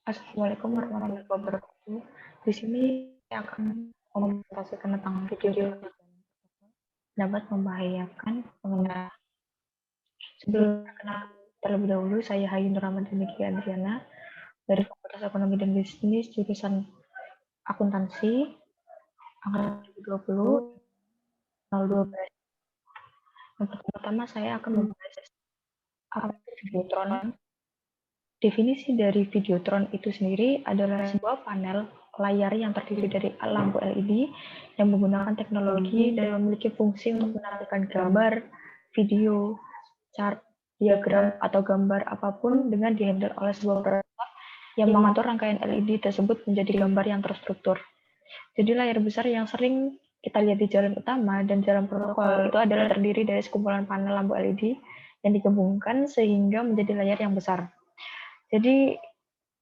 Assalamualaikum warahmatullahi wabarakatuh. Di sini saya akan mempresentasikan tentang video dapat membahayakan pengguna. Sebelum perkenalan terlebih dahulu, saya Hayu Nur Ramadhani Andriana dari Fakultas Ekonomi dan Bisnis jurusan Akuntansi angkatan 2020 012. Yang pertama saya akan membahas apa itu Videotron. Definisi dari Videotron itu sendiri adalah sebuah panel layar yang terdiri dari lampu LED yang menggunakan teknologi dan memiliki fungsi untuk menampilkan gambar, video, chart, diagram, atau gambar apapun dengan dihandle oleh sebuah perangkat yang mengatur rangkaian LED tersebut menjadi gambar yang terstruktur. Jadi layar besar yang sering kita lihat di jalan utama dan jalan protokol itu adalah terdiri dari sekumpulan panel lampu LED yang digabungkan sehingga menjadi layar yang besar. Jadi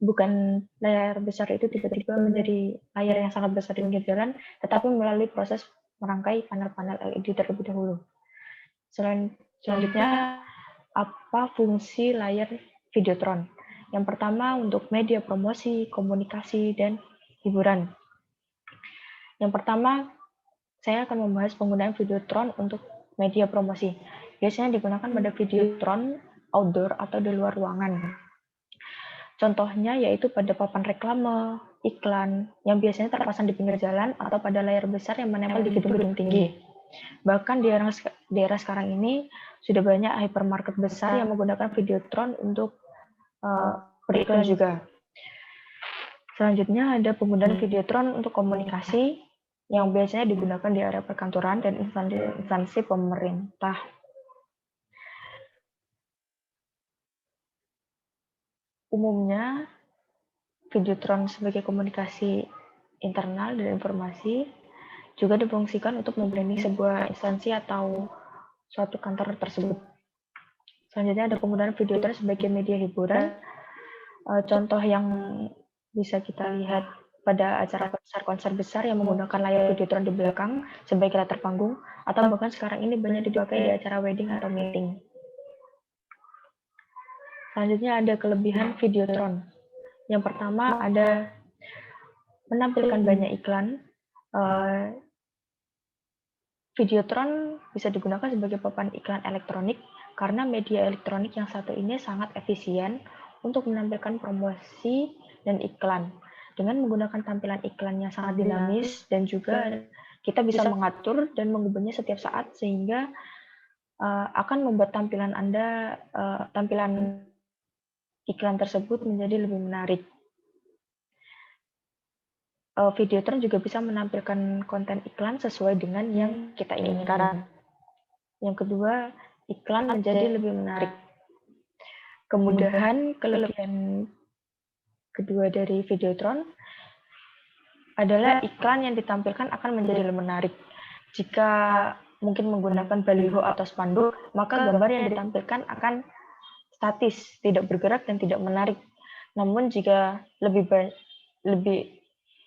bukan layar besar itu tiba-tiba menjadi layar yang sangat besar di pinggir jalan, tetapi melalui proses merangkai panel-panel LED terlebih dahulu. Selanjutnya, apa fungsi layar Videotron? Yang pertama untuk media promosi, komunikasi, dan hiburan. Yang pertama, saya akan membahas penggunaan Videotron untuk media promosi. Biasanya digunakan pada Videotron outdoor atau di luar ruangan. Contohnya yaitu pada papan reklame, iklan, yang biasanya terpasang di pinggir jalan atau pada layar besar yang menempel di gedung-gedung tinggi. Bahkan di era sekarang ini sudah banyak hypermarket besar yang menggunakan Videotron untuk beriklan juga. Selanjutnya ada penggunaan Videotron untuk komunikasi yang biasanya digunakan di area perkantoran dan instansi pemerintah. Umumnya, Videotron sebagai komunikasi internal dan informasi juga difungsikan untuk membranding sebuah instansi atau suatu kantor tersebut. Selanjutnya ada penggunaan Videotron sebagai media hiburan. Contoh yang bisa kita lihat pada acara konser besar yang menggunakan layar Videotron di belakang sebagai latar panggung, atau bahkan sekarang ini banyak dipakai di acara wedding atau meeting. Selanjutnya ada kelebihan Videotron. Yang pertama ada menampilkan banyak iklan. Videotron bisa digunakan sebagai papan iklan elektronik karena media elektronik yang satu ini sangat efisien untuk menampilkan promosi dan iklan. Dengan menggunakan tampilan iklan yang sangat dinamis dan juga kita bisa mengatur dan mengubahnya setiap saat sehingga akan membuat tampilan Anda, tampilan iklan tersebut menjadi lebih menarik. Videotron juga bisa menampilkan konten iklan sesuai dengan yang kita inginkan. Yang kedua, iklan menjadi lebih menarik. Kemudahan kelebihan kedua dari Videotron adalah iklan yang ditampilkan akan menjadi lebih menarik. Jika mungkin menggunakan baliho atau spanduk, maka gambar yang ditampilkan akan statis, tidak bergerak dan tidak menarik. Namun jika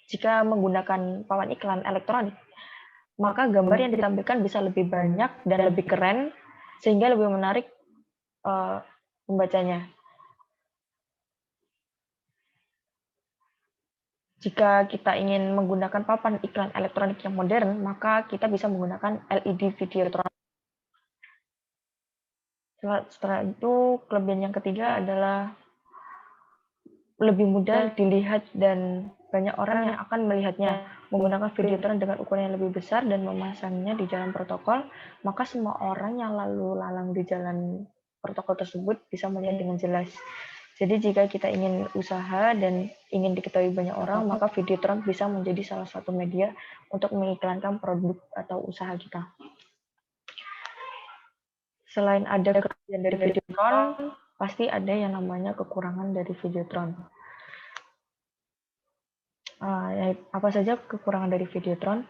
jika menggunakan papan iklan elektronik, maka gambar yang ditampilkan bisa lebih banyak dan lebih keren sehingga lebih menarik pembacanya. Jika kita ingin menggunakan papan iklan elektronik yang modern, maka kita bisa menggunakan LED Videotron. Setelah itu, kelebihan yang ketiga adalah lebih mudah dilihat dan banyak orang yang akan melihatnya. Menggunakan Videotron dengan ukuran yang lebih besar dan memasangnya di jalan protokol, maka semua orang yang lalu lalang di jalan protokol tersebut bisa melihat dengan jelas. Jadi jika kita ingin usaha dan ingin diketahui banyak orang, maka Videotron bisa menjadi salah satu media untuk mengiklankan produk atau usaha kita. Selain ada kelebihan dari Videotron, pasti ada yang namanya kekurangan dari Videotron. Apa saja kekurangan dari Videotron?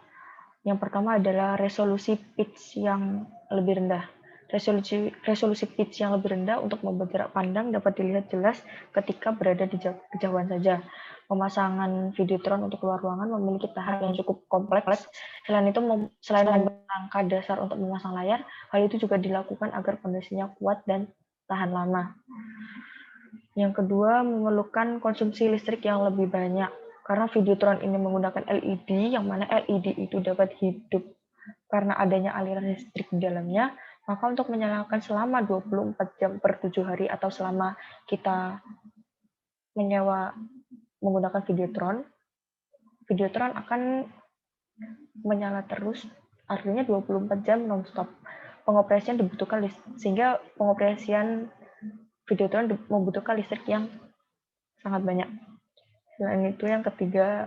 Yang pertama adalah resolusi pitch yang lebih rendah. Resolusi pitch yang lebih rendah untuk membuat jarak pandang dapat dilihat jelas ketika berada di kejauhan saja. Pemasangan Videotron untuk luar ruangan memiliki tahap yang cukup kompleks. Selain membuat rangka dasar untuk memasang layar, hal itu juga dilakukan agar fondasinya kuat dan tahan lama. Yang kedua, memerlukan konsumsi listrik yang lebih banyak. Karena Videotron ini menggunakan LED, yang mana LED itu dapat hidup karena adanya aliran listrik di dalamnya, maka untuk menyalakan selama 24 jam per 7 hari atau selama kita menyewa menggunakan Videotron akan menyala terus, artinya 24 jam non-stop. Pengoperasian dibutuhkan sehingga pengoperasian Videotron membutuhkan listrik yang sangat banyak. Selain itu yang ketiga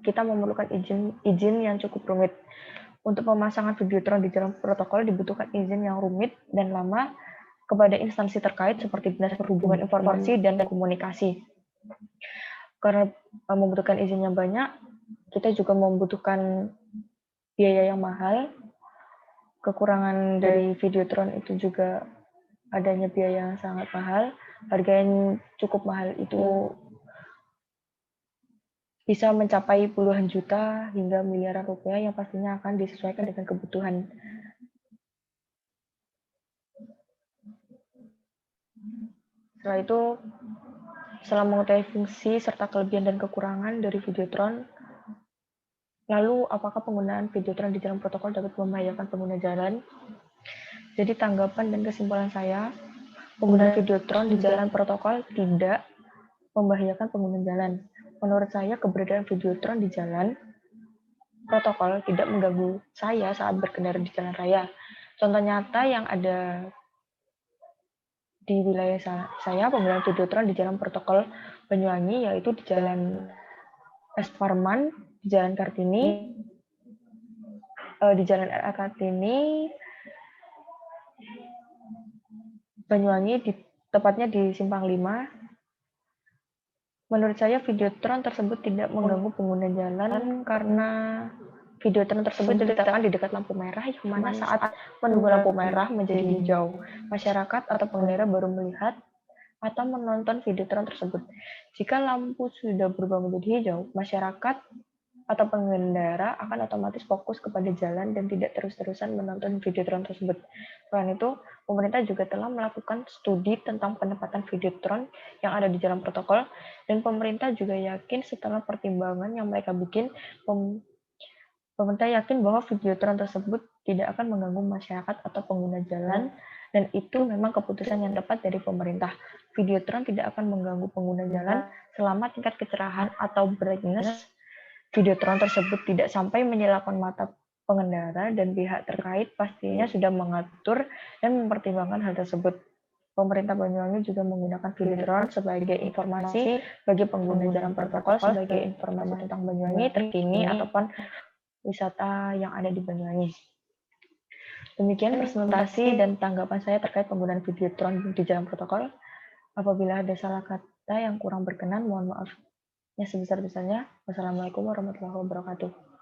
kita memerlukan izin yang cukup rumit. Untuk pemasangan Videotron di dalam protokol dibutuhkan izin yang rumit dan lama kepada instansi terkait seperti Dinas Perhubungan Informasi dan Komunikasi. Karena membutuhkan izin yang banyak, kita juga membutuhkan biaya yang mahal. Kekurangan dari Videotron itu juga adanya biaya yang sangat mahal. Harga yang cukup mahal itu bisa mencapai puluhan juta hingga miliaran rupiah yang pastinya akan disesuaikan dengan kebutuhan. Setelah itu, setelah mengetahui fungsi serta kelebihan dan kekurangan dari Videotron, lalu apakah penggunaan Videotron di dalam protokol dapat membahayakan pengguna jalan? Jadi tanggapan dan kesimpulan saya, penggunaan Videotron di jalan protokol tidak membahayakan pengguna jalan. Menurut saya, keberadaan Videotron di jalan protokol tidak mengganggu saya saat berkendara di jalan raya. Contoh nyata yang ada di wilayah saya, penggunaan Videotron di jalan protokol Banyuwangi, yaitu di jalan Es Parman, di jalan Kartini, di jalan RA Kartini, Banyuwangi, tepatnya di Simpang 5. Menurut saya Videotron tersebut tidak mengganggu pengguna jalan karena Videotron tersebut diletakkan di dekat lampu merah, yang mana saat menunggu lampu merah menjadi hijau, masyarakat atau pengendara baru melihat atau menonton Videotron tersebut. Jika lampu sudah berubah menjadi hijau, masyarakat atau pengendara akan otomatis fokus kepada jalan dan tidak terus-terusan menonton Videotron tersebut. Selain itu, pemerintah juga telah melakukan studi tentang penempatan Videotron yang ada di jalan protokol, dan pemerintah juga yakin setelah pertimbangan yang mereka bikin, pemerintah yakin bahwa Videotron tersebut tidak akan mengganggu masyarakat atau pengguna jalan, dan itu memang keputusan yang tepat dari pemerintah. Videotron tidak akan mengganggu pengguna jalan selama tingkat kecerahan atau brightness Videotron tersebut tidak sampai menyilaukan mata pengendara, dan pihak terkait pastinya sudah mengatur dan mempertimbangkan hal tersebut. Pemerintah Banyuwangi juga menggunakan Videotron sebagai informasi bagi pengguna jalan protokol, sebagai informasi tentang Banyuwangi terkini ataupun wisata yang ada di Banyuwangi. Demikian presentasi dan tanggapan saya terkait penggunaan Videotron di jalan protokol. Apabila ada salah kata yang kurang berkenan, mohon maaf. Yang sebesar-besarnya. Wassalamualaikum warahmatullahi wabarakatuh.